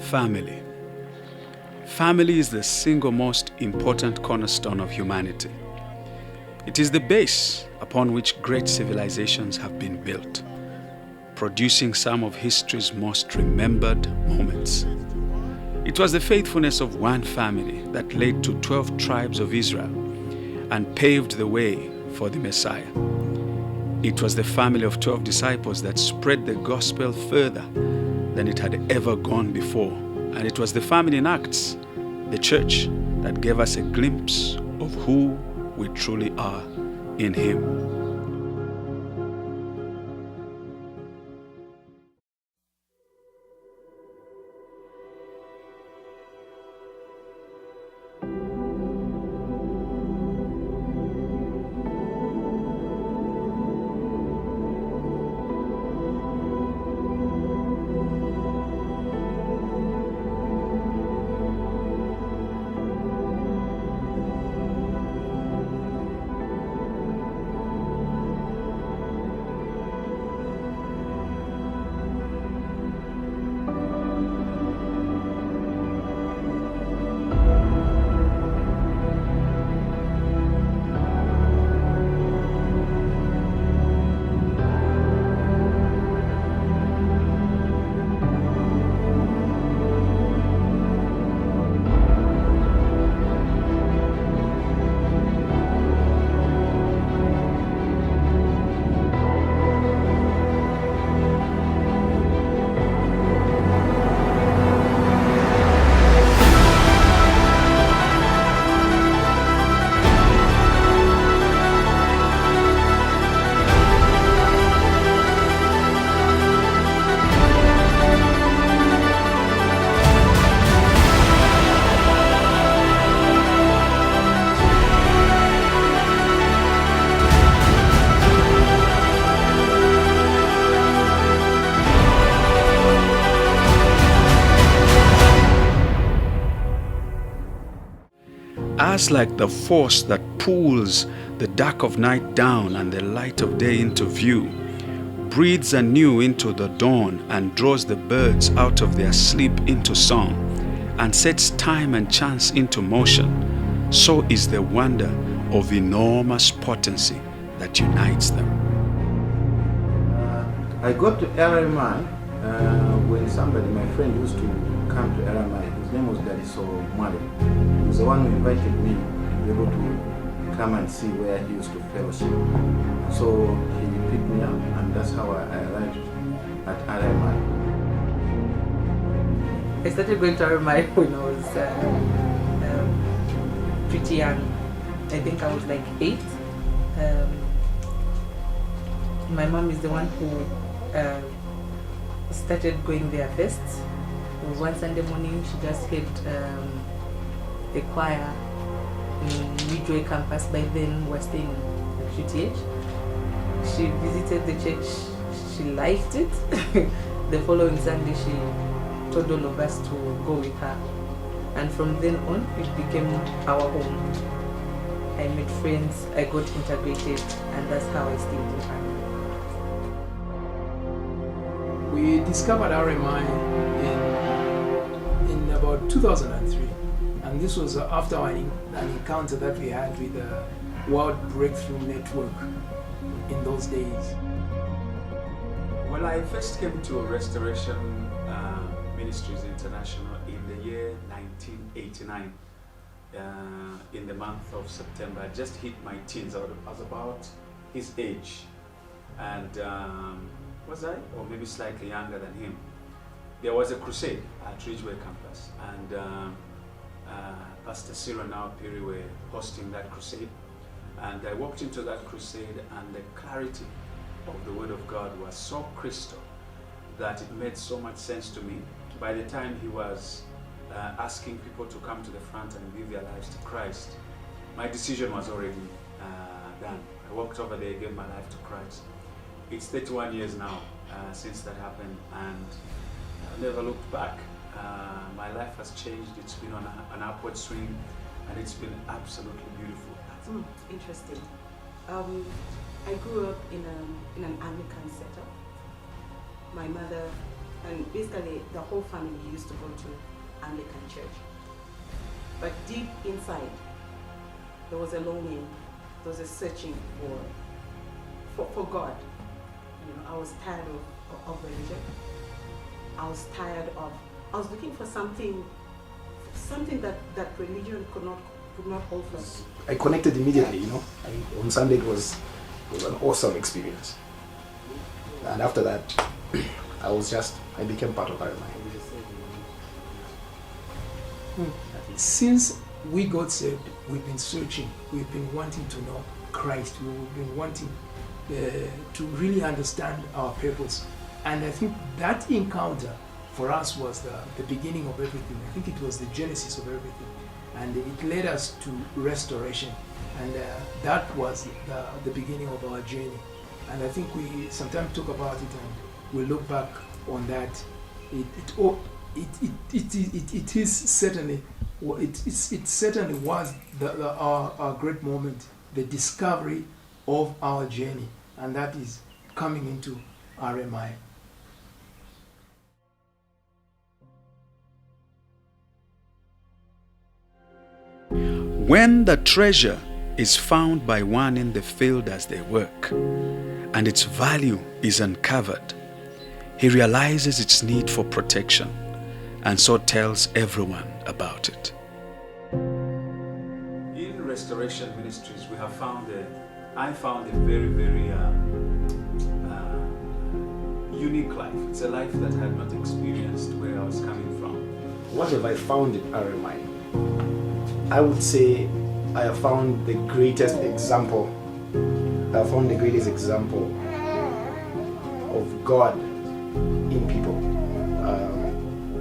Family. Family is the single most important cornerstone of humanity. It is the base upon which great civilizations have been built, producing some of history's most remembered moments. It was the faithfulness of one family that led to 12 tribes of Israel and paved the way for the Messiah. It was the family of 12 disciples that spread the gospel further than it had ever gone before. And it was the family in Acts, the church, that gave us a glimpse of who we truly are in Him. As like the force that pulls the dark of night down and the light of day into view, breathes anew into the dawn and draws the birds out of their sleep into song, and sets time and chance into motion, so is the wonder of enormous potency that unites them. I got to RMI when somebody, my friend, used to come to RMI. His name was Dadiso Mwale. He was the one who invited me to be able to come and see where he used to fellowship. So he picked me up, and that's how I arrived at RMI. I started going to RMI when I was pretty young. I think I was like 8. My mom is the one who started going there first. It was one Sunday morning. She just hit the choir in Midway campus. By then, we were staying at QTH. She visited the church. She liked it. The following Sunday, she told all of us to go with her. And from then on, it became our home. I made friends, I got integrated, and that's how I stayed in her. We discovered RMI in about 2003, and this was after an encounter that we had with the World Breakthrough Network in those days. Well, I first came to Restoration Ministries International in the year 1989, in the month of September. I just hit my teens. I was about his age, and was I? Or maybe slightly younger than him. There was a crusade at Ridgeway campus, and Pastor Cyril and our Piri were hosting that crusade. And I walked into that crusade, and the clarity of the Word of God was so crystal that it made so much sense to me. By the time he was asking people to come to the front and give their lives to Christ, my decision was already done. I walked over there, gave my life to Christ. It's 31 years now since that happened, and I never looked back. My life has changed. It's been on an upward swing, and it's been absolutely beautiful. Interesting. I grew up in an Anglican setup. My mother and basically the whole family used to go to Anglican church. But deep inside, there was a longing, there was a searching for God. You know, I was tired of religion. I was looking for something that religion could not hold for us. I connected immediately, you know. On Sunday it was an awesome experience. And after that, I became part of RMI. Since we got saved, we've been searching, we've been wanting to know Christ, we've been wanting to really understand our purpose. And I think that encounter for us was the beginning of everything. I think it was the genesis of everything. And it led us to restoration. And that was the beginning of our journey. And I think we sometimes talk about it and we look back on that. It is certainly, it certainly was our great moment, the discovery of our journey, and that is coming into RMI. When the treasure is found by one in the field as they work, and its value is uncovered, he realizes its need for protection, and so tells everyone about it. In Restoration Ministries, I found a very, very unique life. It's a life that I had not experienced where I was coming from. What have I found in RMI? I would say I have found the greatest example. I have found the greatest example of God in people.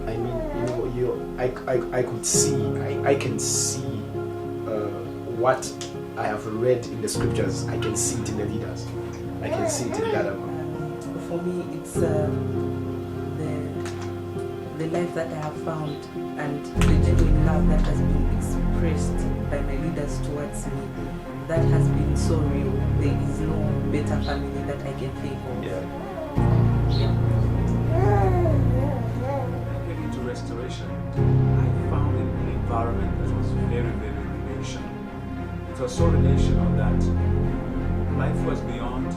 I mean, you know, I could see, I can see what I have read in the scriptures. I can see it in the leaders. I can see it in that. For me, it's the life that I have found and the genuine love that has been expressed by my leaders towards me. That has been so real. There is no better family that I can think of. Getting to Restoration, I found an environment that was very, very relational. It was so relational that life was beyond a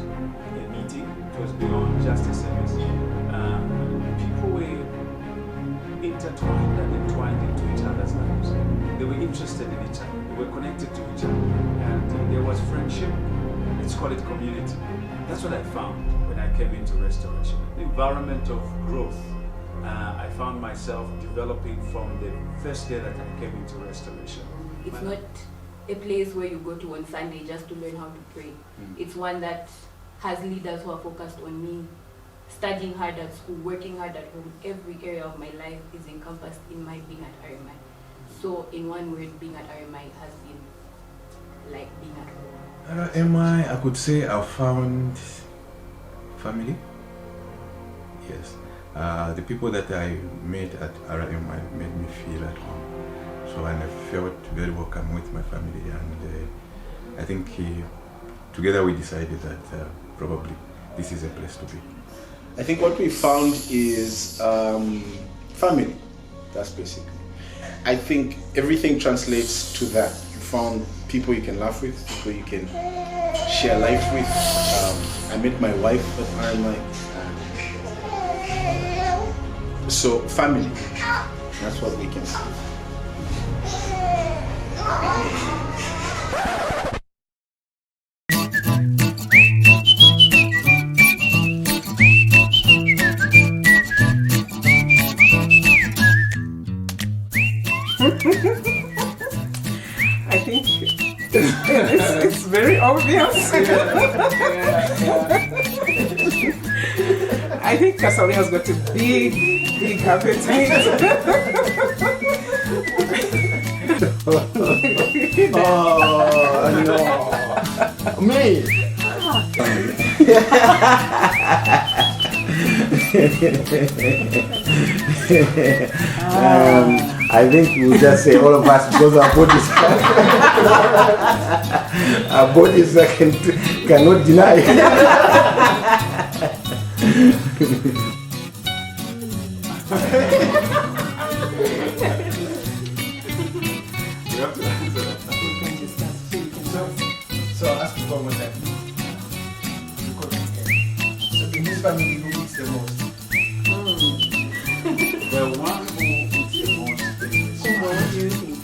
meeting. It was beyond just a service. People were intertwined and entwined into each other's lives. They were interested in each other. They were connected to each other. And there was friendship. Let's call it community. That's what I found when I came into Restoration. The environment of growth. I found myself developing from the first day that I came into Restoration. It's not a place where you go to on Sunday just to learn how to pray. It's one that has leaders who are focused on me, studying hard at school, working hard at home. Every area of my life is encompassed in my being at RMI. So in one word, being at RMI has been like being at home. RMI, I could say I found family. Yes. The people that I met at RMI made me feel at home. So and I felt very welcome with my family, and I think together we decided that probably this is a place to be. I think what we found is family. That's basically. I think everything translates to that. You found people you can laugh with, people you can share life with. I met my wife at RMI. So family, that's what we can say. I think it's very obvious. I think Casalina's got a big appetite. Oh no! Me! I think we'll just say all of us, because our bodies cannot deny. family who eats the most? The one who eats the most things. What do you think?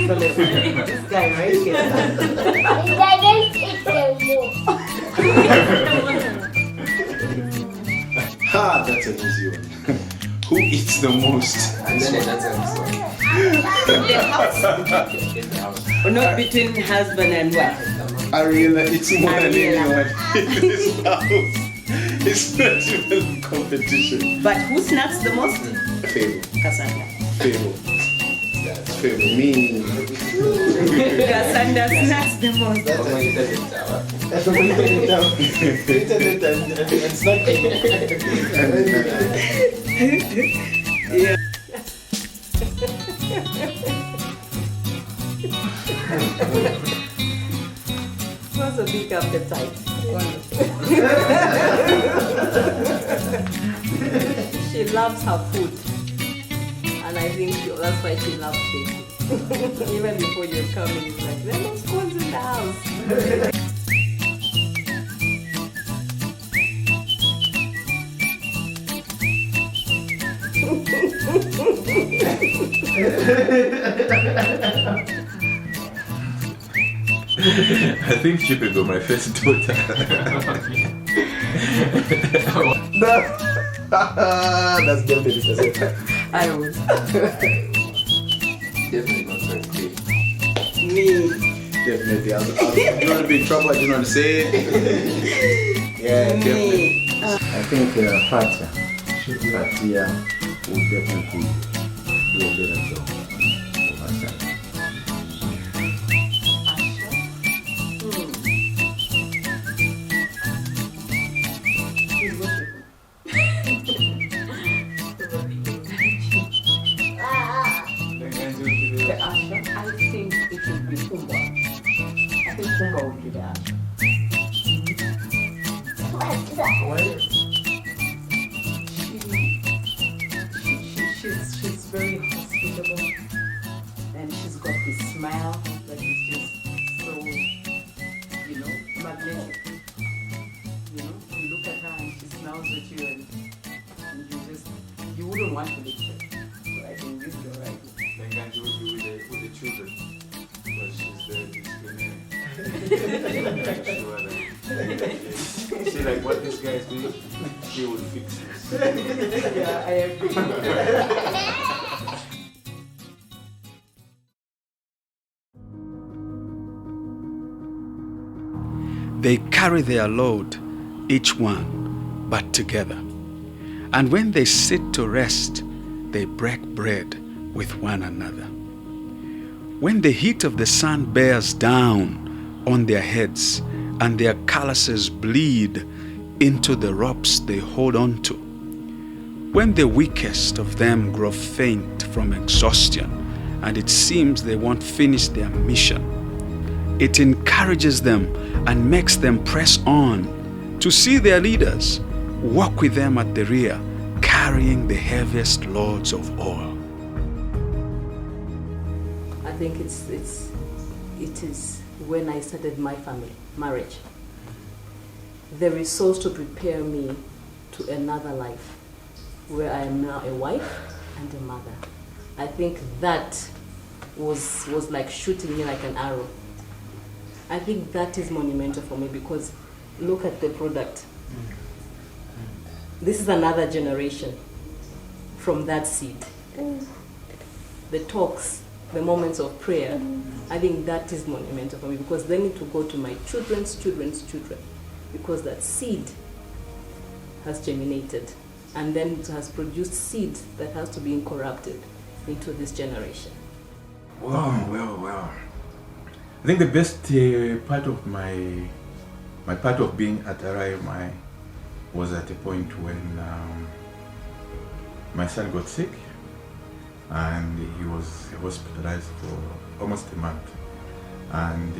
So let's this guy right here. Ha, that's an easy one. Who eats the most? And then that's Not between husband and wife. Ariana eating more than Ariana. anyone in this house. It's not even a competition. But who snacks the most? Fable. Cassandra. Fable. Fable. Me. Cassandra snacks the most. That's when you turn it down. You turn it down and snack Yeah. What's a big appetite? She loves her food. And I think that's why she loves baking. Even before you come in, it's like, there are no scones in the house. I think she could go my first daughter. That's definitely I would. definitely not so clear. Me. Definitely. I was going to be in trouble. I didn't want to say it. Yeah, definitely. I think Fatia will definitely do a better job of herself. I think it should be Kumba. I think Kumba would be that. She's very hospitable, and she's got this smile that is just so, magnetic. You look at her and she smiles at you, and you wouldn't want to leave her. So I think this is alright. Then can't you do with the children? Because she's the disciplinarian. See, like what this guy is doing, he will fix this. Yeah, I agree. They carry their load, each one, but together. And when they sit to rest, they break bread with one another. When the heat of the sun bears down on their heads and their calluses bleed into the ropes they hold on to, when the weakest of them grow faint from exhaustion and it seems they won't finish their mission, it encourages them and makes them press on to see their leaders walk with them at the rear, carrying the heaviest loads of all. I think it is when I started my marriage. The resource to prepare me to another life, where I am now a wife and a mother. I think that was like shooting me like an arrow. I think that is monumental for me, because look at the product. This is another generation from that seed. The talks, the moments of prayer, I think that is monumental for me, because they need to go to my children's children's children, because that seed has germinated, and then it has produced seed that has to be incorrupted into this generation. Wow. I think the best part of my part of being at RMI was at a point when my son got sick and he was hospitalized for almost a month. And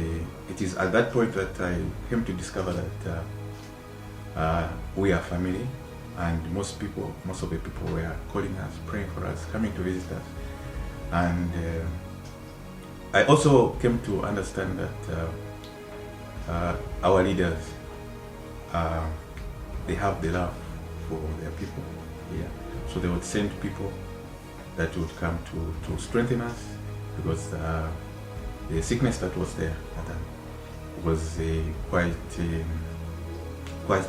it is at that point that I came to discover that we are family, and most of the people were calling us, praying for us, coming to visit us. And I also came to understand that our leaders they have the love for their people. Yeah. So they would send people that would come to strengthen us, because the sickness that was there at that time was quite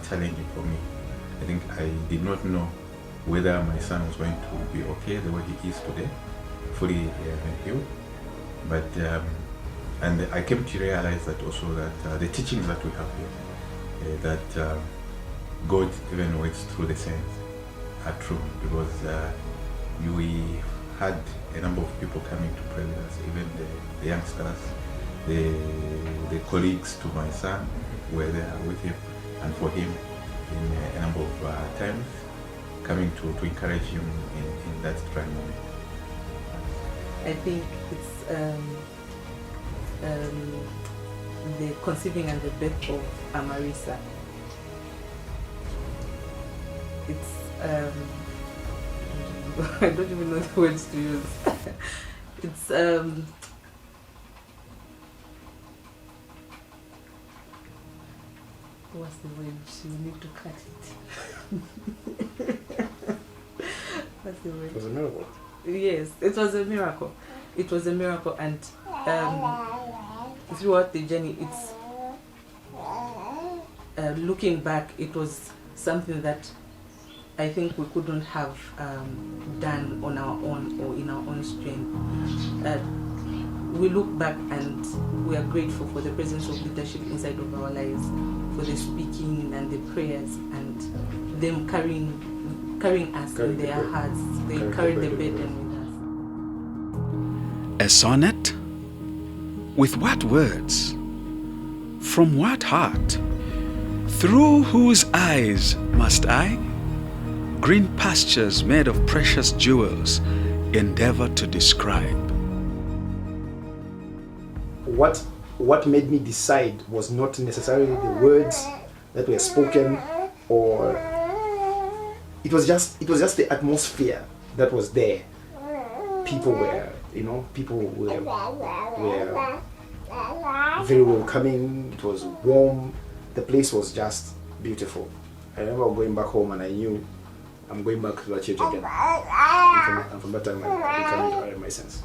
challenging for me. I think I did not know whether my son was going to be okay the way he is today, fully healed. But and I came to realize that also that the teachings that we have here, that God even works through the saints, are true, because we had a number of people coming to pray with us, even the youngsters, the colleagues to my son were there with him and for him in a number of times, coming to encourage him in that trying moment. I think it's the conceiving and the birth of Amarisa. It's I don't even know the words to use. It's what's the word? You need to cut it. What's the word? It was a miracle. Yes, it was a miracle. It was a miracle, and throughout the journey, it's looking back, it was something that I think we couldn't have done on our own or in our own strength. We look back and we are grateful for the presence of leadership inside of our lives, for the speaking and the prayers and them carrying us in their hearts. They carry the burden with us. A sonnet? With what words? From what heart? Through whose eyes must I, green pastures made of precious jewels, endeavor to describe? What made me decide was not necessarily the words that were spoken, or it was just the atmosphere that was there. People were very welcoming. It was warm. The place was just beautiful. I remember going back home and I knew I'm going back to the church again. And from that time I became into RMI sense.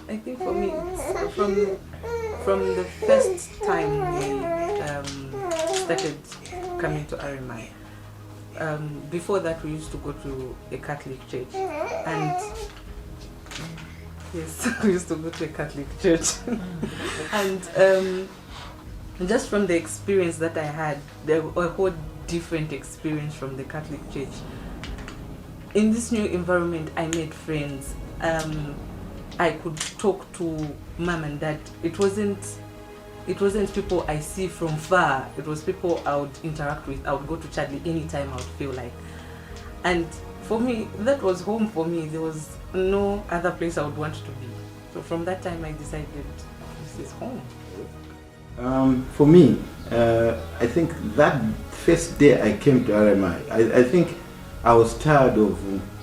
I think for me, it's from the first time we started coming to RMI. Before that, we used to go to a Catholic church, and yes, we used to go to a Catholic church, and just from the experience that I had, there was a whole different experience from the Catholic church. In this new environment, I made friends. I could talk to mom and dad. It wasn't people I see from far. It was people I would interact with. I would go to Charlie anytime I would feel like. And for me, that was home for me. There was no other place I would want to be. So from that time, I decided this is home. For me, I think that first day I came to RMI, I think I was tired of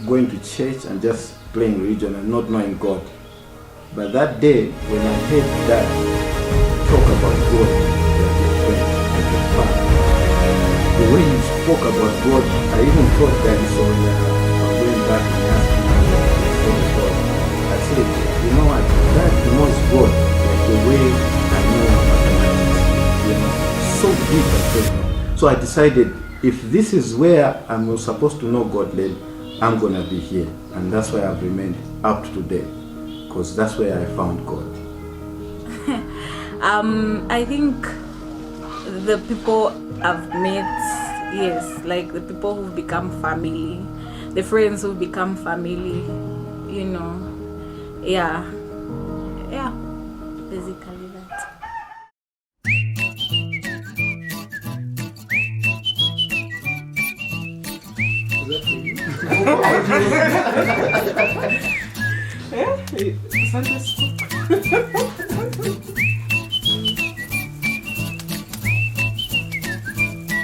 going to church and just playing religion and not knowing God. But that day, when I heard that talk about God, the way you spoke about God, I even thought that so I'm going back and asking God. I said, you know what, that knows God like the way I know mathematics. So deep and personal. So I decided, if this is where I'm supposed to know God, then I'm going to be here. And that's why I've remained up to today, because that's where I found God. I think the people I've met, yes, like the people who've become family, the friends who've become family, you know, yeah, basically that.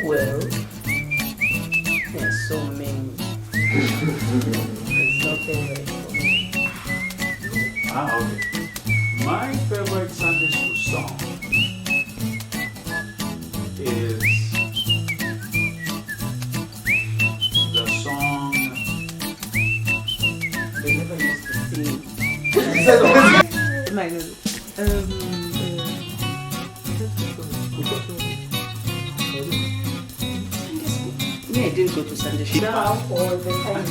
Well, there's so many. There's no favorite for me. Okay. My favorite Sunday school song is Me, I didn't go to Sunday school. Now or the time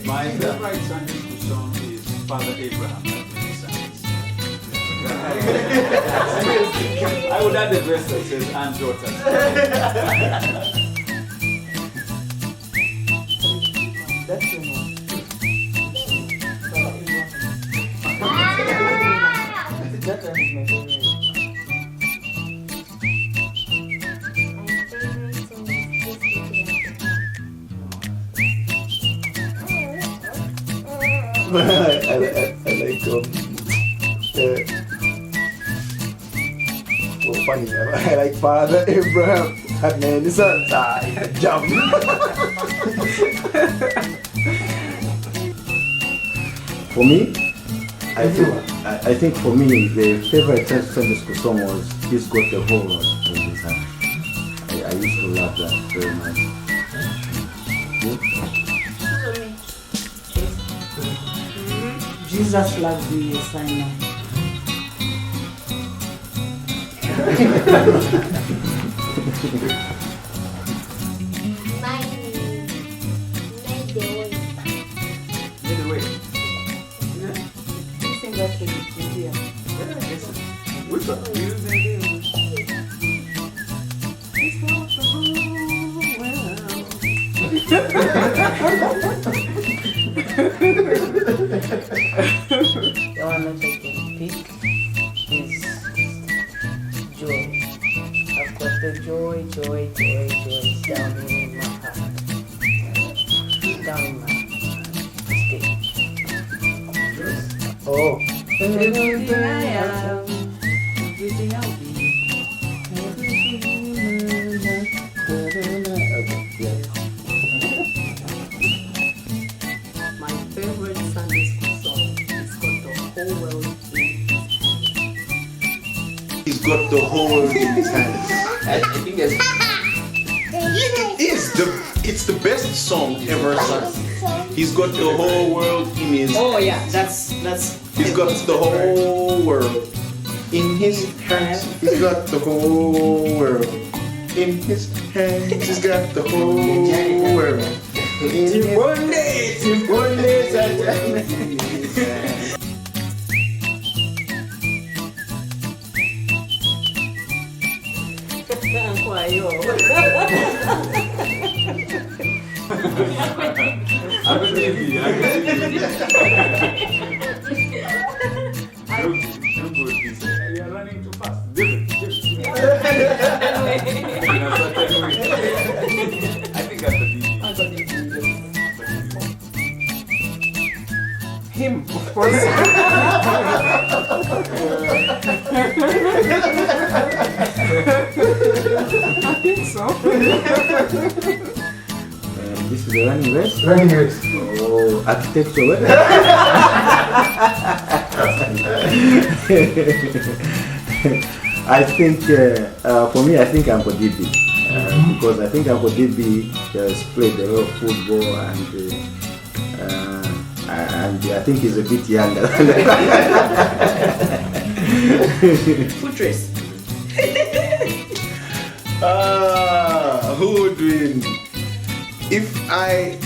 My favorite Sunday school song is Father Abraham. I would add the verse that says, and daughters. That's the one. That one is my favorite. I like oh, funny. I like Father Abraham and then his son jump. For me, I think for me the favorite Sunday school song was "He's Got the Whole World in His Hand." I used to love that very much. Jesus loves you, Simon. By the way, You sing that to India. which one? You use the The one that I can pick is joy. I've got the joy down in my heart. Down in my heart. Oh. Everything I am, everything I'll be. My favorite Sunday school song is called The Whole World in His Hands. He's got the whole world in his hands. I think that's It's the best song ever sung. He's got the whole world in his. Oh yeah, that's. He's got the whole world in his hands. He's got the whole world in his hands. He's got the whole world in one day. In one day. You are running too fast. I think that's the Him, of course. I think so. This is the running race. running race. Oh, architecture. I think for me, I think Uncle DB because I think Uncle DB has played a lot of football and I think he's a bit younger. Foot race. Who would win? If I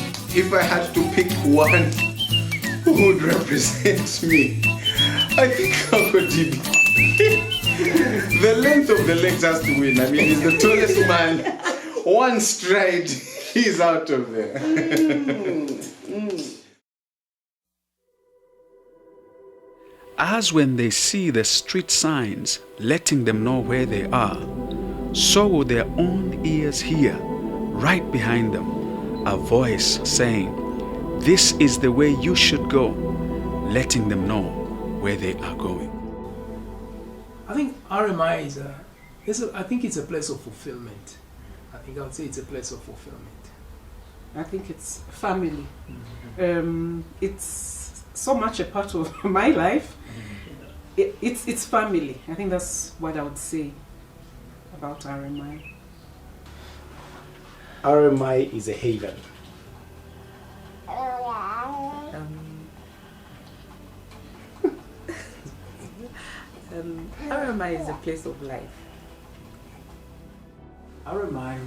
had to pick one who would represent me, I think Uncle DB. The length of the legs has to win. I mean, he's the tallest man. One stride, he's out of there. As when they see the street signs letting them know where they are, so will their own ears hear, right behind them, a voice saying, "This is the way you should go," letting them know where they are going. I think RMI I think it's a place of fulfillment. I think I would say it's a place of fulfillment. I think it's family. It's so much a part of my life. It's family. I think that's what I would say about RMI. RMI is a haven. RMI is a place of life. RMI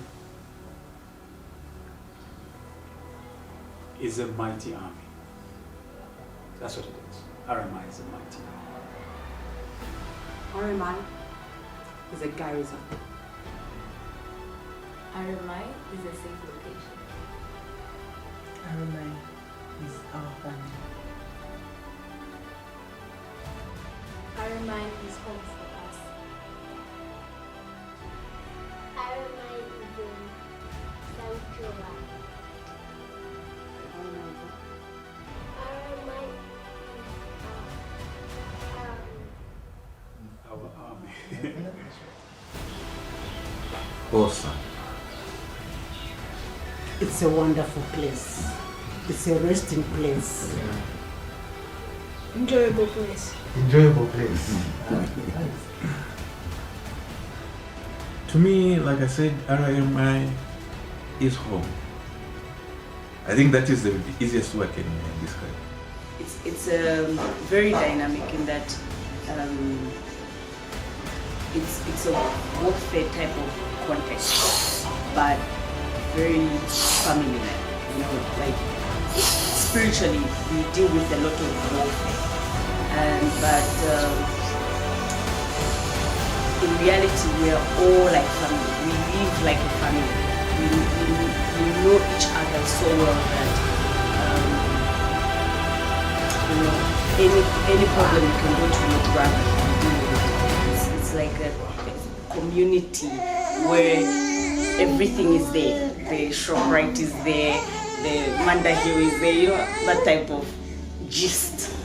is a mighty army. That's what it is. RMI is a mighty army. RMI is a garrison. RMI is a safe location. RMI is our family. RMI is home for us. RMI is in South Carolina. RMI is Our army. Awesome. It's a wonderful place. It's a resting place. enjoyable place. Enjoyable place. To me, like I said, RMI is home. I think that is the easiest way I can describe. It's very dynamic in that it's a warfare type of context, but very family, like spiritually we deal with a lot of warfare, but in reality we are all like family. We live like a family. We know each other so well that any problem you can go to your brother and deal with it. It's like a community where everything is there. The ShopRite is there, the Manda Hill is there, that type of gist.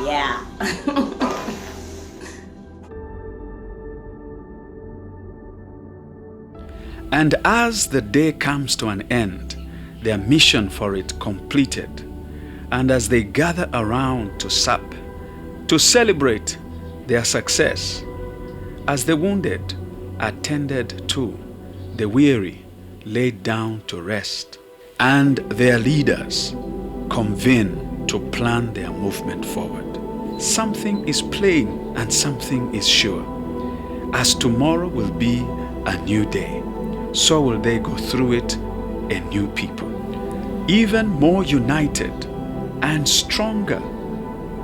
Yeah. And as the day comes to an end, their mission for it completed, and as they gather around to sup, to celebrate their success, as the wounded are tended to, the weary laid down to rest, and their leaders convene to plan their movement forward. Something is plain and something is sure. As tomorrow will be a new day, so will they go through it a new people, even more united and stronger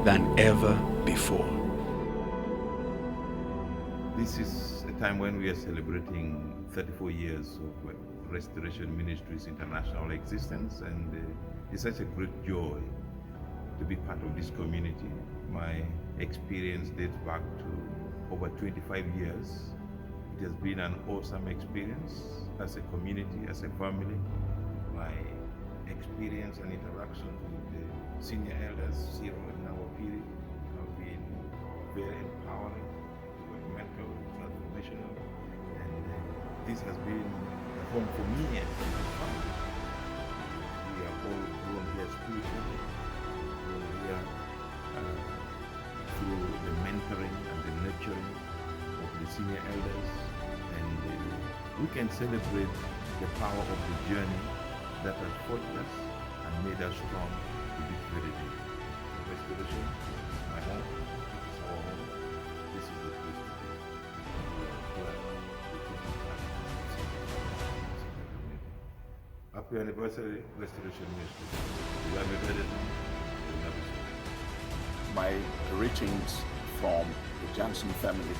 than ever before. This is a time when we are celebrating 34 years of Restoration Ministries International existence, and it's such a great joy to be part of this community. My experience dates back to over 25 years. It has been an awesome experience as a community, as a family. My experience and interactions with the senior elders, Zero and our period, have been very empowering, mental, transformational, and this has been a home for me and for my family. We are all grown here spiritually, grown here through the mentoring and the nurturing of the senior elders, and we can celebrate the power of the journey that has forged us and made us strong to this very day. Restoration is my home, it is our home, this is the place to be. We are glad to take you back to the community. Happy anniversary, Restoration Ministry. We love you better now, we love you so much. My greetings from the Johnson family,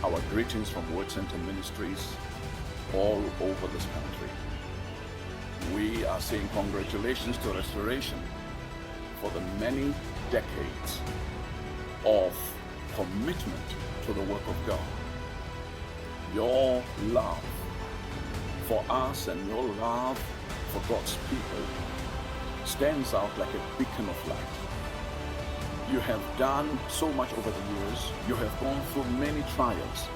our greetings from YEARS Ministries all over this country. We are saying congratulations to Restoration for the many decades of commitment to the work of God. Your love for us and your love for God's people stands out like a beacon of light. You have done so much over the years. You have gone through many trials.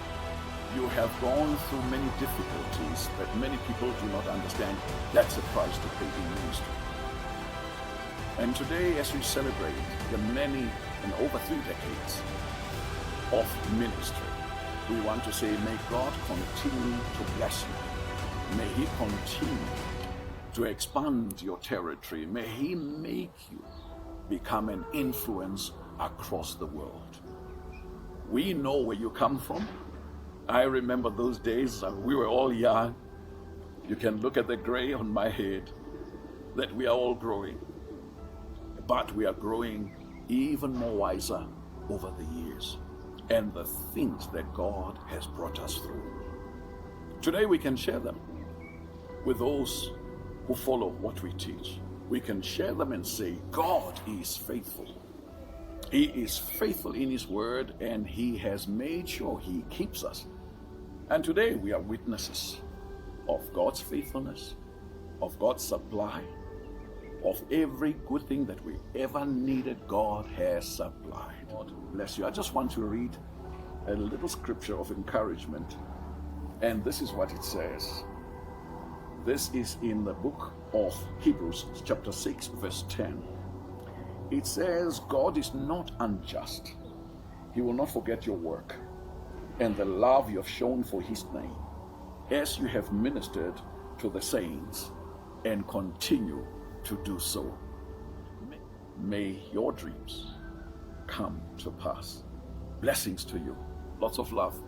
You have gone through many difficulties that many people do not understand. That's a price to pay in ministry. And today, as we celebrate the many and over 3 decades of ministry, we want to say, may God continue to bless you. May He continue to expand your territory. May He make you become an influence across the world. We know where you come from. I remember those days, we were all young. You can look at the gray on my head, that we are all growing. But we are growing even more wiser over the years and the things that God has brought us through. Today we can share them with those who follow what we teach. We can share them and say, God is faithful. He is faithful in His word, and He has made sure He keeps us. And today we are witnesses of God's faithfulness, of God's supply, of every good thing that we ever needed. God has supplied. God bless you. I just want to read a little scripture of encouragement, and this is what it says. This is in the book of Hebrews, chapter 6, verse 10. It says, God is not unjust. He will not forget your work and the love you have shown for His name, as you have ministered to the saints and continue to do so. May your dreams come to pass. Blessings to you. Lots of love.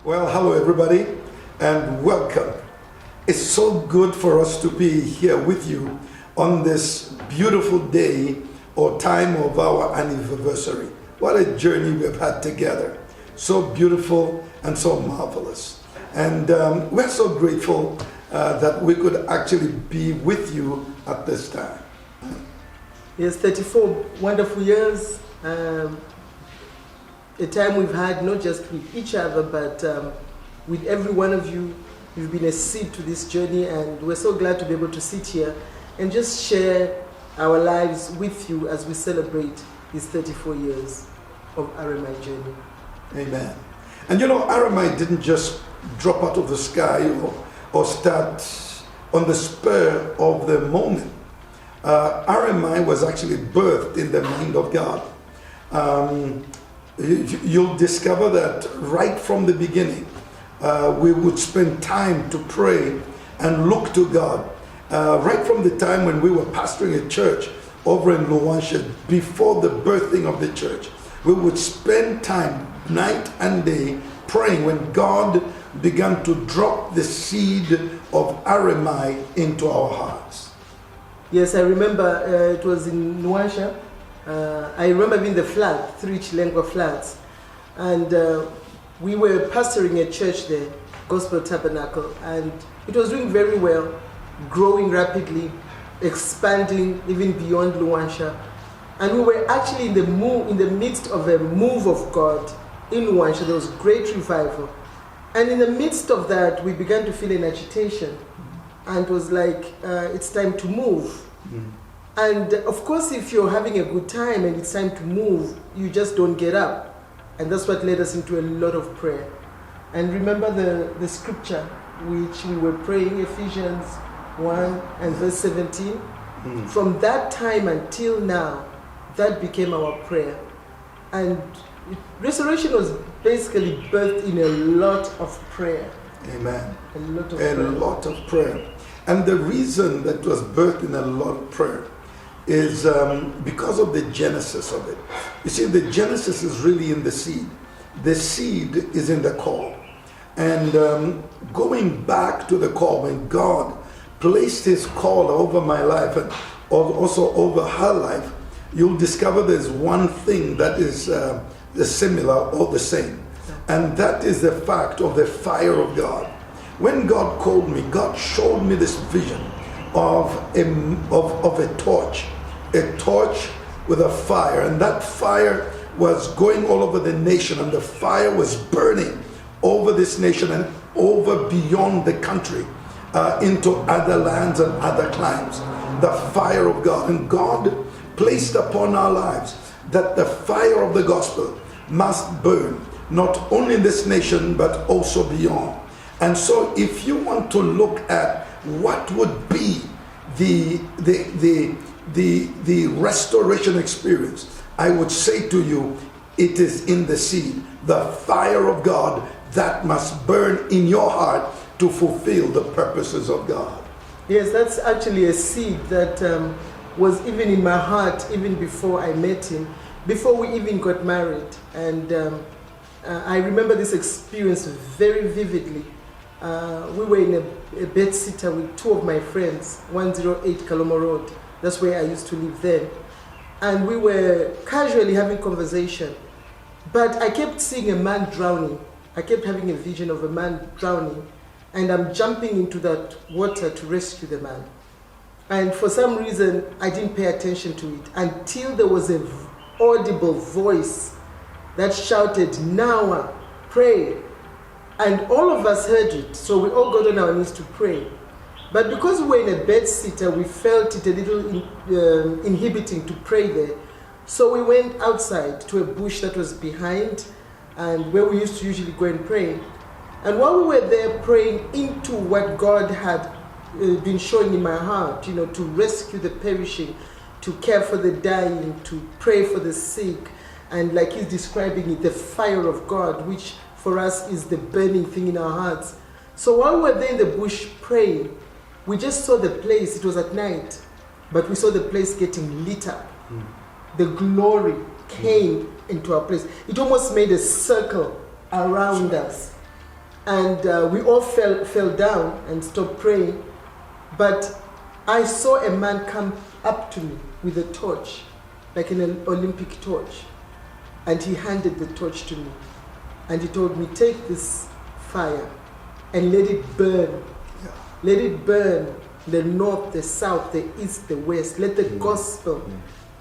Well, hello everybody, and welcome. It's so good for us to be here with you on this beautiful day or time of our anniversary. What a journey we've had together. So beautiful and so marvelous. And we're so grateful that we could actually be with you at this time. Yes, 34 wonderful years. A time we've had not just with each other, but with every one of you. You've been a seed to this journey, and we're so glad to be able to sit here and just share our lives with you as we celebrate these 34 years of RMI journey. Amen. And you know, RMI didn't just drop out of the sky or start on the spur of the moment. RMI was actually birthed in the mind of God. You'll discover that right from the beginning, we would spend time to pray and look to God. Right from the time when we were pastoring a church over in Luwansha, before the birthing of the church, we would spend time night and day praying when God began to drop the seed of RMI into our hearts. Yes, I remember it was in Luwansha. I remember being the flat, 3 Chilengwa flats, and we were pastoring a church there, Gospel Tabernacle, and it was doing very well, growing rapidly, expanding even beyond Luwansha. And we were actually in the midst of a move of God in Luwansha. There was great revival. And in the midst of that, we began to feel an agitation. And it was like, it's time to move. And of course, if you're having a good time and it's time to move, you just don't get up. And that's what led us into a lot of prayer. And remember the scripture which we were praying, Ephesians 1 and verse 17. From that time until now, that became our prayer. And restoration was basically birthed in a lot of prayer. Amen. A lot of prayer. prayer. Lot of prayer. And the reason that was birthed in a lot of prayer is because of the genesis of it. You see, the genesis is really in the seed. The seed is in the call. And going back to the call, when God placed His call over my life and also over her life, you'll discover there's one thing that is similar or the same. And that is the fact of the fire of God. When God called me, God showed me this vision of a torch with a fire, and that fire was going all over the nation, and the fire was burning over this nation and over beyond the country into other lands and other climes. The fire of God. And God placed upon our lives that the fire of the gospel must burn, not only in this nation, but also beyond. And so if you want to look at what would be the restoration experience, I would say to you, it is in the seed, the fire of God that must burn in your heart to fulfill the purposes of God. Yes, that's actually a seed that was even in my heart even before I met him, before we even got married. And I remember this experience very vividly. We were in a bed sitter with two of my friends, 108 Kalomo Road. That's where I used to live then. And we were casually having conversation. But I kept seeing a man drowning. I kept having a vision of a man drowning. And I'm jumping into that water to rescue the man. And for some reason, I didn't pay attention to it until there was an audible voice that shouted, "Now, pray." And all of us heard it, so we all got on our knees to pray. But because we were in a bed sitter, we felt it a little inhibiting to pray there. So we went outside to a bush that was behind and where we used to usually go and pray. And while we were there praying into what God had been showing in my heart, you know, to rescue the perishing, to care for the dying, to pray for the sick, and like he's describing it, the fire of God, which for us is the burning thing in our hearts. So while we were there in the bush praying, we just saw the place. It was at night, but we saw the place getting lit up. The glory came into our place. It almost made a circle around us. And we all fell down and stopped praying. But I saw a man come up to me with a torch, like an Olympic torch. And he handed the torch to me. And he told me, "Take this fire and let it burn. Let it burn the north, the south, the east, the west. Let the gospel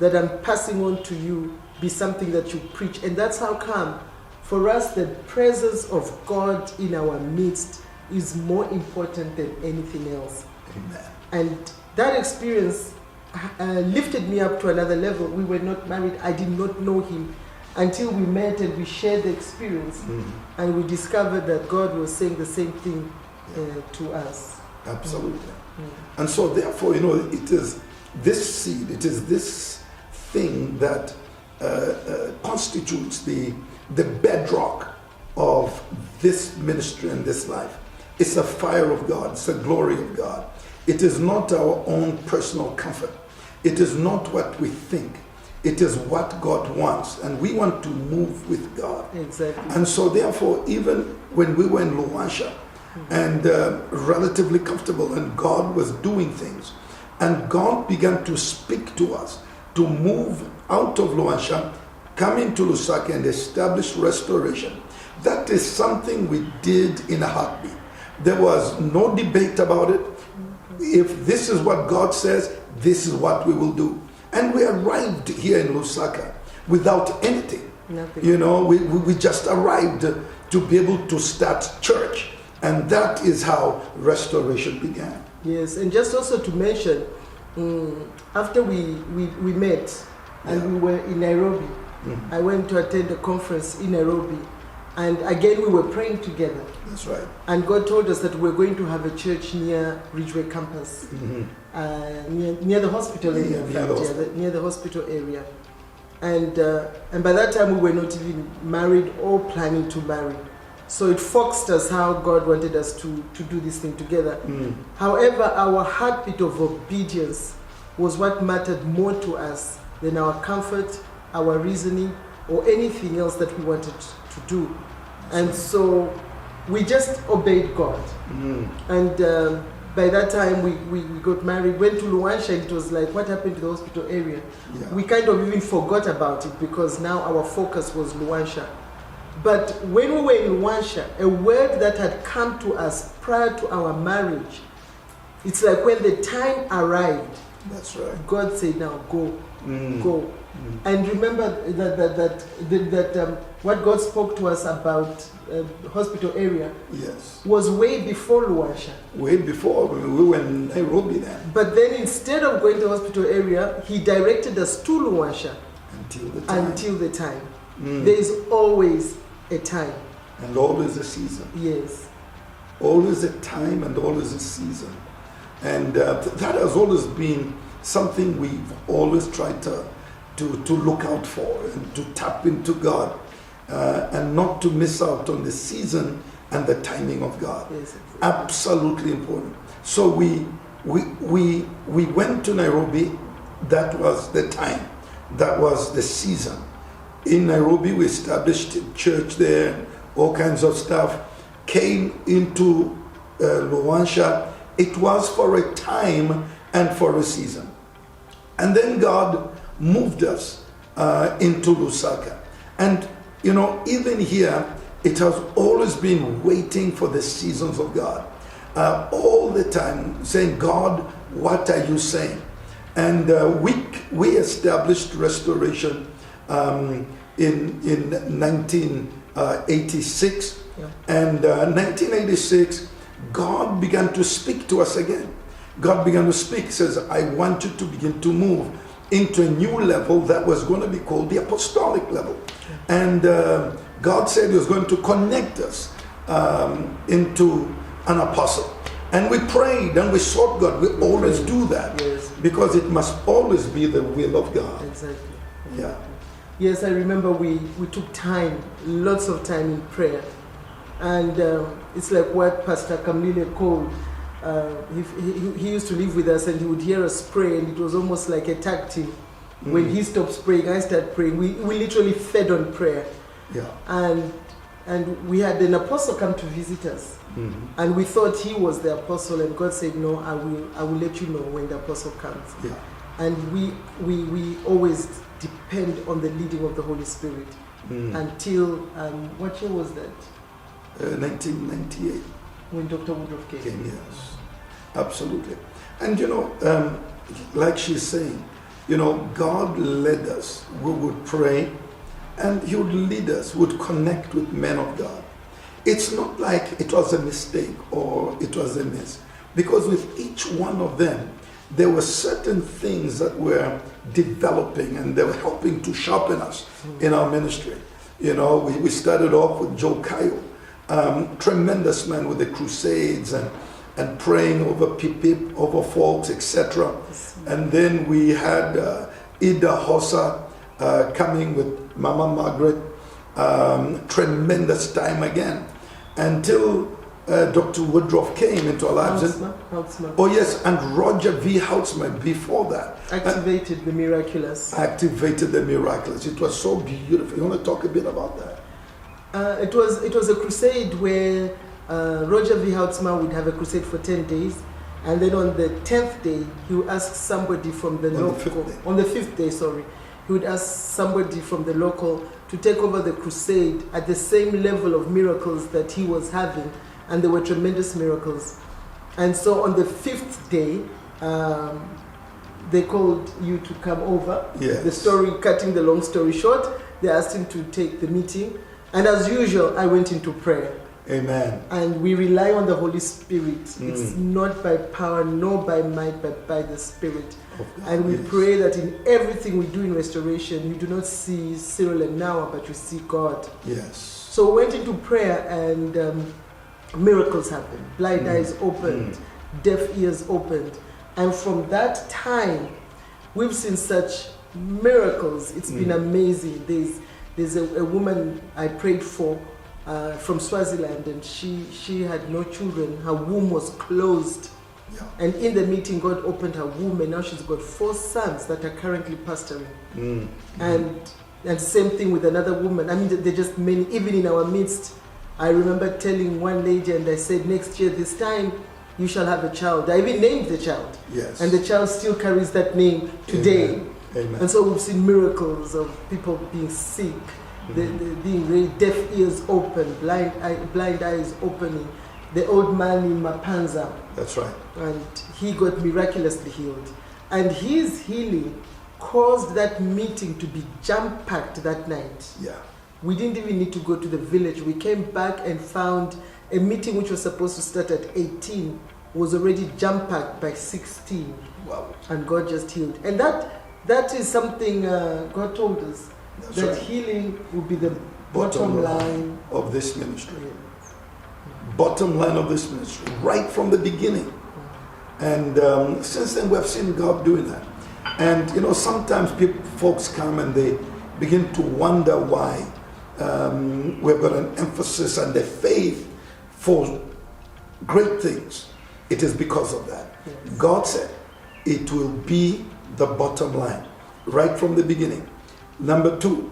that I'm passing on to you be something that you preach." And that's how come, for us, the presence of God in our midst is more important than anything else. Amen. And that experience lifted me up to another level. We were not married. I did not know him until we met and we shared the experience. And we discovered that God was saying the same thing to us. Absolutely. And so therefore, you know, it is this seed, it is this thing that constitutes the bedrock of this ministry and this life. It's the fire of God. It's the glory of God. It is not our own personal comfort. It is not what we think. It is what God wants. And we want to move with God. Exactly. And so therefore, even when we were in Luwansha and relatively comfortable, and God was doing things, and God began to speak to us to move out of Luwansha, come into Lusaka and establish restoration. That is something we did in a heartbeat. There was no debate about it. If this is what God says, this is what we will do. And we arrived here in Lusaka without anything. Nothing. You know, we just arrived to be able to start church. And that is how restoration began. Yes, and just also to mention, after we met and we were in Nairobi, I went to attend a conference in Nairobi. And again, we were praying together. That's right. And God told us that we're going to have a church near Ridgeway campus, near the hospital area. Near the hospital area. And by that time, we were not even married or planning to marry. So it foxed us how God wanted us to do this thing together. However, our heartbeat of obedience was what mattered more to us than our comfort, our reasoning, or anything else that we wanted to do. And so we just obeyed God. And by that time we got married, went to Luwansha, and it was like, what happened to the hospital area? We kind of even forgot about it because now our focus was Luwansha. But when we were in Luwansha, a word that had come to us prior to our marriage, it's like when the time arrived, that's right, God said, now go, go. And remember that what God spoke to us about hospital area was way before Luwansha. Way before, we were in Nairobi then. But then instead of going to the hospital area, he directed us to Luwansha until the time. There is always a time. And always a season. Yes. Always a time and always a season. And that has always been something we've always tried to look out for and to tap into God and not to miss out on the season and the timing of God. Yes. Absolutely important. So we went to Nairobi. That was the time. That was the season. In Nairobi, we established a church there, all kinds of stuff. Came into Luwansha. It was for a time and for a season. And then God moved us into Lusaka. And, you know, even here, it has always been waiting for the seasons of God. All the time saying, God, what are you saying? And we established restoration in 1986. Yeah. And 1986, God began to speak to us again. God began to speak. He says, I want you to begin to move into a new level that was going to be called the apostolic level. And God said he was going to connect us into an apostle. And we prayed and we sought God. We always do that. Yes. Because it must always be the will of God. Exactly. Yeah. Yes, I remember we took time, lots of time in prayer. And it's like what Pastor Kamlile called, he used to live with us and he would hear us pray, and it was almost like a tag team. When he stops praying, I start praying. We literally fed on prayer. Yeah. And we had an apostle come to visit us. Mm-hmm. And we thought he was the apostle, and God said, no, I will let you know when the apostle comes. Yeah. And we always depend on the leading of the Holy Spirit until, what year was that? 1998. When Dr. Woodruff came. Yes, absolutely. And you know, like she's saying, you know, God led us. We would pray and he would lead us, would connect with men of God. It's not like it was a mistake or it was a miss, because with each one of them, there were certain things that were developing and they were helping to sharpen us in our ministry. You know, we started off with Joe Kayo, tremendous man with the crusades and praying over people, over folks, etc. And then we had Ida Hossa coming with Mama Margaret, tremendous time again, until Dr. Woodruff came into our lives. Houtsma. Oh yes, and Roger V. Houtsma before that. Activated the miraculous. Activated the miraculous. It was so beautiful. You want to talk a bit about that? It was a crusade where Roger V. Houtsma would have a crusade for 10 days, and then on the 10th day, he would ask somebody from the local. On the 5th day, sorry. He would ask somebody from the local to take over the crusade at the same level of miracles that he was having, and there were tremendous miracles. And so on the 5th day, they called you to come over. Yes. The story, cutting the long story short, they asked him to take the meeting. And as usual, I went into prayer. Amen. And we rely on the Holy Spirit. It's not by power, nor by might, but by the Spirit. And we pray that in everything we do in restoration, you do not see Cyril and Noah, but you see God. Yes. So we went into prayer, and miracles happened. Blind eyes opened, deaf ears opened. And from that time, we've seen such miracles. It's been amazing. There's a woman I prayed for from Swaziland, and she had no children. Her womb was closed. Yeah. And in the meeting, God opened her womb, and now she's got 4 sons that are currently pastoring. And same thing with another woman. I mean, they're just many, even in our midst. I remember telling one lady, and I said, next year, this time, you shall have a child. I even named the child. Yes. And the child still carries that name today. Amen. And so we've seen miracles of people being sick, being raised, deaf ears open, blind eyes opening. The old man in Mapanza. That's right. And he got miraculously healed. And his healing caused that meeting to be jam-packed that night. Yeah. We didn't even need to go to the village. We came back and found a meeting which was supposed to start at 18 was already jam-packed by 16. Wow. And God just healed. And that is something God told us. that healing will be the bottom line of this ministry. Bottom line of this ministry, right from the beginning. And since then, we have seen God doing that. And sometimes folks come and they begin to wonder why we've got an emphasis and the faith for great things. It is because of that. Yes. God said it will be the bottom line, right from the beginning. Number 2,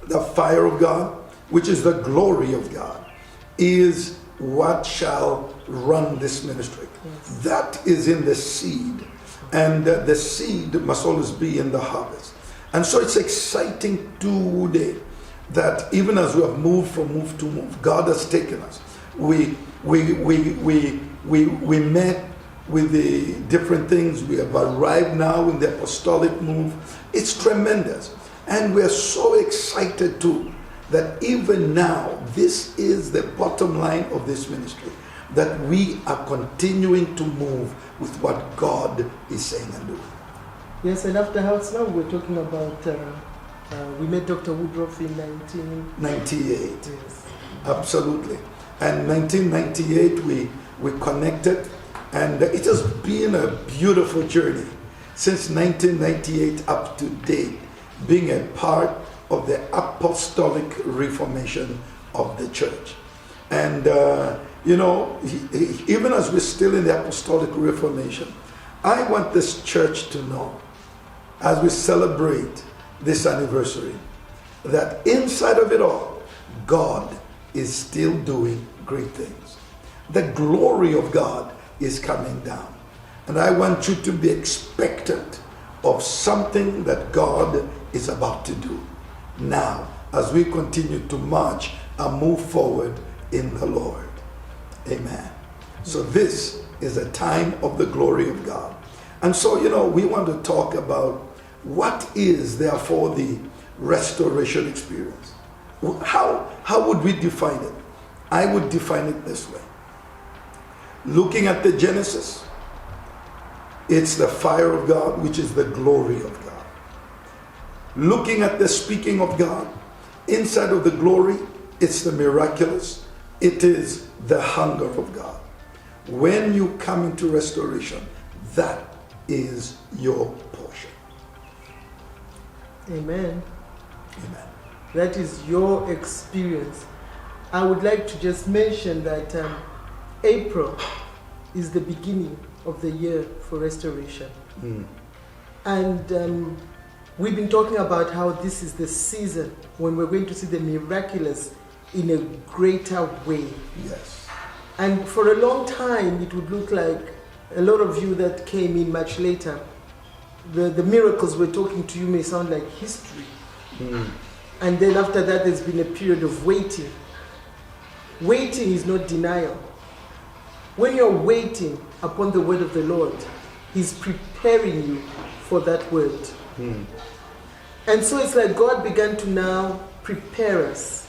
the fire of God, which is the glory of God, is what shall run this ministry. Yes. That is in the seed, and the seed must always be in the harvest. And so it's exciting today that even as we have moved from move to move, God has taken us. We met with the different things. We have arrived now in the apostolic move. It's tremendous. And we're so excited too that even now, this is the bottom line of this ministry, that we are continuing to move with what God is saying and doing. Yes, and after House now, we're talking about, we met Dr. Woodruff in 1998. Yes. Absolutely. And 1998, we connected, and it has been a beautiful journey since 1998 up to date, being a part of the apostolic reformation of the church. And, even as we're still in the apostolic reformation, I want this church to know, as we celebrate this anniversary, that inside of it all, God is still doing great things. The glory of God is coming down. And I want you to be expectant of something that God is about to do now, as we continue to march and move forward in the Lord. Amen. So this is a time of the glory of God. And so, we want to talk about what is, therefore, the restoration experience. How would we define it? I would define it this way. Looking at the Genesis, it's the fire of God, which is the glory of God. Looking at the speaking of God, inside of the glory, it's the miraculous. It is the hunger of God. When you come into restoration, that is your portion. Amen. Amen. That is your experience. I would like to just mention that April is the beginning of the year for restoration. And we've been talking about how this is the season when we're going to see the miraculous in a greater way. Yes. And for a long time, it would look like a lot of you that came in much later, the miracles we're talking to you may sound like history. And then after that, there's been a period of waiting. Waiting is not denial. When you're waiting upon the word of the Lord, He's preparing you for that word. And so it's like God began to now prepare us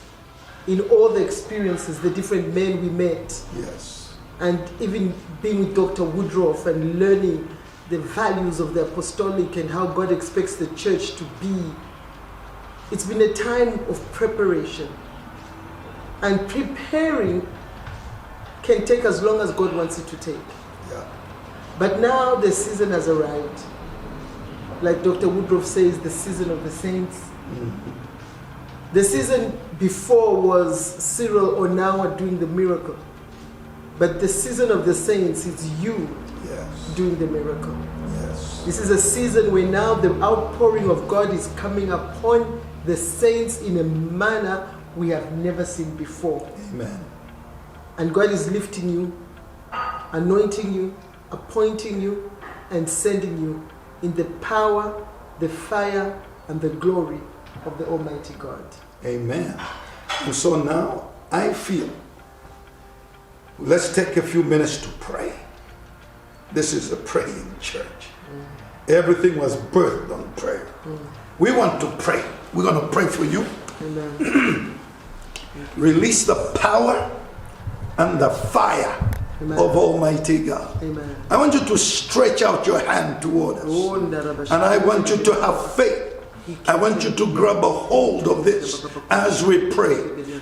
in all the experiences, the different men we met. Yes. And even being with Dr. Woodruff and learning the values of the apostolic and how God expects the church to be. It's been a time of preparation. And preparing can take as long as God wants it to take. Yeah. But now the season has arrived. Like Dr. Woodruff says, the season of the saints. The season before was Cyril or Nawa doing the miracle. But the season of the saints is you doing the miracle. Yes. This is a season where now the outpouring of God is coming upon the saints in a manner we have never seen before. Amen. And God is lifting you, anointing you, appointing you, and sending you in the power, the fire, and the glory of the Almighty God. Amen. And so now I feel, let's take a few minutes to pray. This is a praying church. Everything was birthed on prayer. We want to pray. We're going to pray for you. Amen. Release the power and the fire Amen. Of Almighty God. Amen. I want you to stretch out your hand toward us. And I want you to have faith I want you to grab a hold of this as we pray,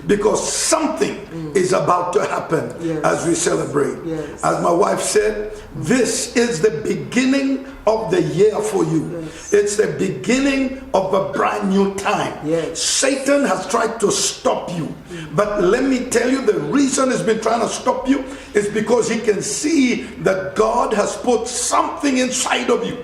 because something is about to happen as we celebrate. As my wife said, this is the beginning of the year for you. It's the beginning of a brand new time. Satan has tried to stop you, but let me tell you, the reason he's been trying to stop you is because he can see that God has put something inside of you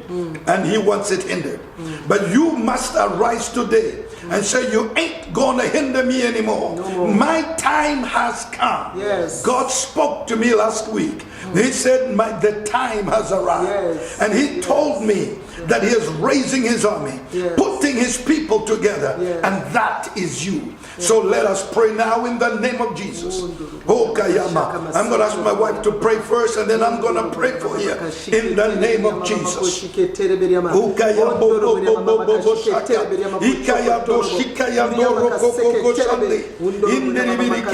and he wants it hindered. But you must arise today and say, you ain't gonna hinder me anymore. My time has come. God spoke to me last week. He said, the time has arrived. And he told me that he is raising his army, putting his people together, and that is you. So let us pray now in the name of Jesus. Oh, Kayama. I'm going to ask my wife to pray first, and then I'm going to pray for you in the name of Jesus. In the name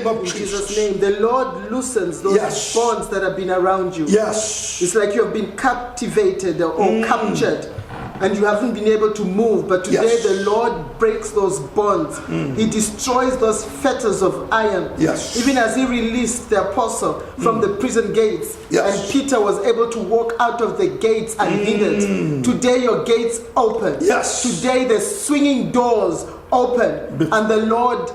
of Jesus. Name, the Lord loosens those bonds that have been around you. It's like you have been captivated or captured, and you haven't been able to move, but today the Lord breaks those bonds. He destroys those fetters of iron. Even as he released the apostle from the prison gates, and Peter was able to walk out of the gates unhindered. Today your gates open. Today the swinging doors open, and the Lord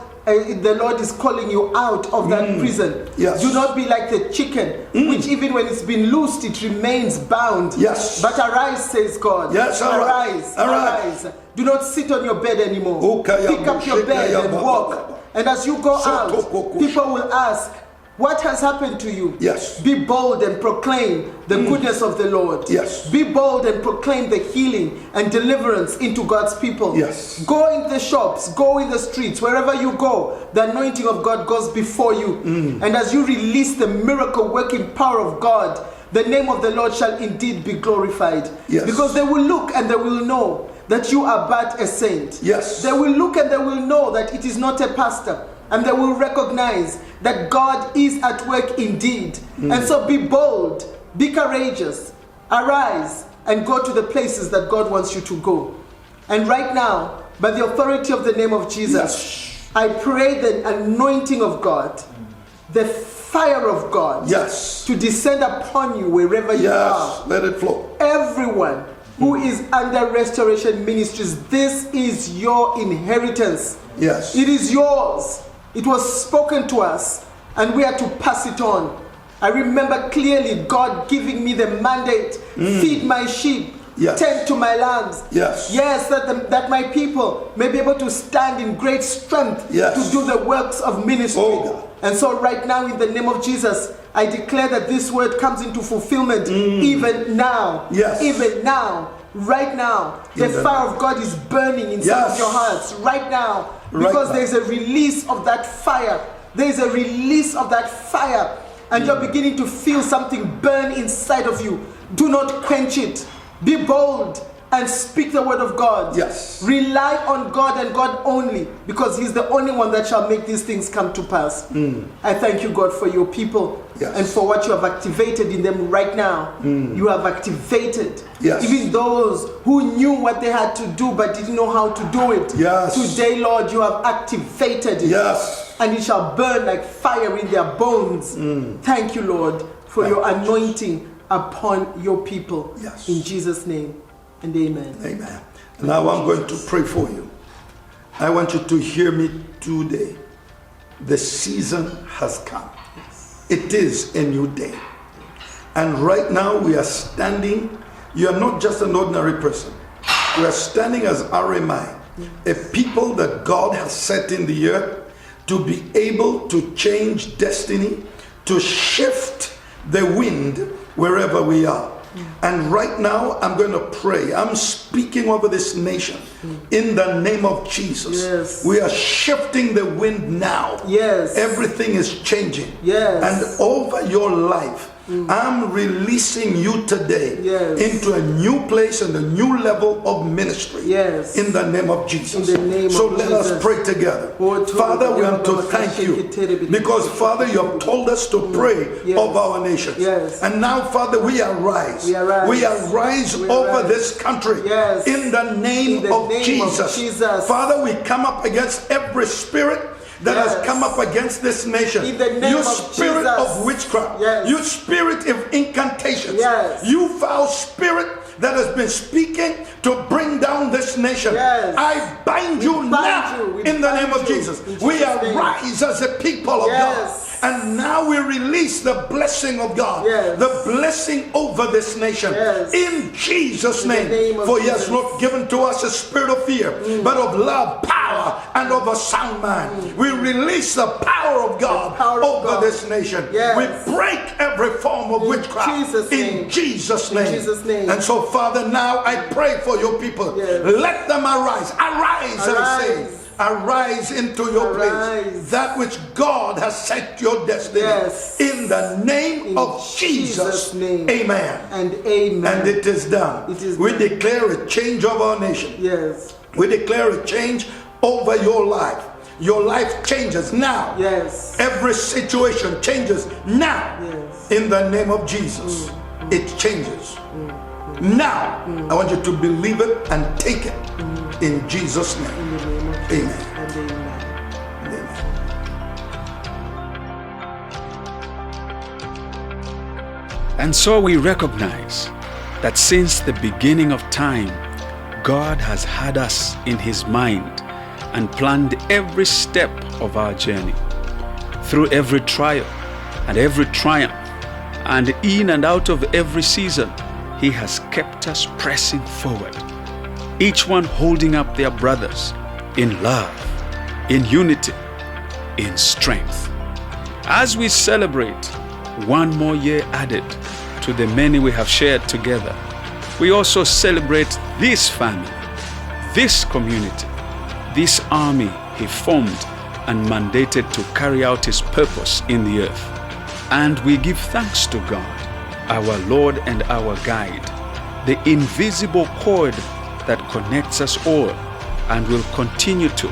is calling you out of that prison. Do not be like the chicken, which even when it's been loosed, it remains bound. But arise, says God. Arise. Do not sit on your bed anymore. Pick up your bed and walk. And as you go out, people will ask, what has happened to you? Be bold and proclaim the goodness of the Lord. Be bold and proclaim the healing and deliverance into God's people. Go in the shops, go in the streets, wherever you go, the anointing of God goes before you. And as you release the miracle working power of God, the name of the Lord shall indeed be glorified. Because they will look and they will know that you are but a saint. They will look and they will know that it is not a pastor. And they will recognize that God is at work indeed. And so be bold, be courageous, arise, and go to the places that God wants you to go. And right now, by the authority of the name of Jesus, I pray the anointing of God, the fire of God, to descend upon you wherever you are. Let it flow. Everyone who is under Restoration Ministries, this is your inheritance. It is yours. It was spoken to us, and we are to pass it on. I remember clearly God giving me the mandate, feed my sheep, tend to my lambs. That my people may be able to stand in great strength to do the works of ministry. And so right now, in the name of Jesus, I declare that this word comes into fulfillment even now. Even now. Right now. The fire of God is burning inside of your hearts. Right now. Because there's a release of that fire. There's a release of that fire. And you're beginning to feel something burn inside of you. Do not quench it. Be bold and speak the word of God. Rely on God and God only, because he's the only one that shall make these things come to pass. I thank you, God, for your people and for what you have activated in them right now. You have activated even those who knew what they had to do but didn't know how to do it. Today, Lord, you have activated it. And it shall burn like fire in their bones. Thank you, Lord, for your anointing upon your people. In Jesus' name. And amen. Amen. Now I'm going to pray for you. I want you to hear me today. The season has come. It is a new day. And right now we are standing. You are not just an ordinary person. We are standing as RMI, a people that God has set in the earth to be able to change destiny, to shift the wind wherever we are. And right now, I'm going to pray. I'm speaking over this nation in the name of Jesus. We are shifting the wind now. Everything is changing. And over your life, I'm releasing you today into a new place and a new level of ministry. Yes. In the name of Jesus. In the name so of let Jesus. us pray together. Father, we want to thank you because, Father, you have told us to pray over our nations. Yes. And now, Father, we arise. We arise over this country in the name of Jesus. Father, we come up against every spirit that has come up against this nation. You spirit of witchcraft. You spirit of incantations. You foul spirit that has been speaking to bring down this nation. I bind you now in the name of Jesus. We arise as a people of God. And now we release the blessing of God, the blessing over this nation, in Jesus' name. For He has not given to us a spirit of fear, but of love, power, and of a sound mind. We release the power of God over this nation. We break every form of witchcraft in Jesus' name. And so, Father, now I pray for your people. Let them arise. Arise, I say. Arise into your place, that which God has set your destiny. In the name of Jesus. Amen. And amen. And it is done. We declare a change of our nation. We declare a change over your life. Your life changes now. Every situation changes now. In the name of Jesus. It changes. Now, I want you to believe it and take it. In Jesus' name. Amen. And so we recognize that since the beginning of time, God has had us in His mind and planned every step of our journey. Through every trial and every triumph, and in and out of every season, He has kept us pressing forward, each one holding up their brothers in love, in unity, in strength. As we celebrate one more year added to the many we have shared together, we also celebrate this family, this community, this army He formed and mandated to carry out His purpose in the earth. And we give thanks to God, our Lord and our guide, the invisible cord that connects us all and will continue to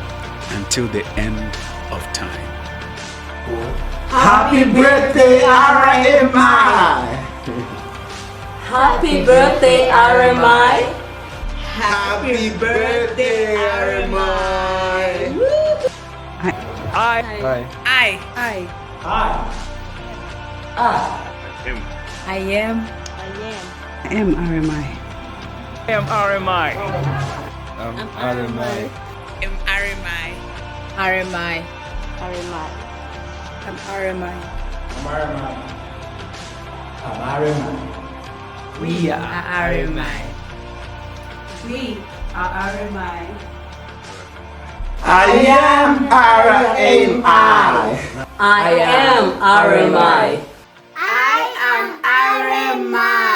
until the end of time. Happy birthday, RMI! Happy birthday, RMI! Happy birthday, RMI! I am RMI. am RMI. I'm RMI. I'm RMI. RMI. RMI. I'm RMI. I'm RMI. We are RMI. We are RMI. I am RMI. I am RMI. I am RMI.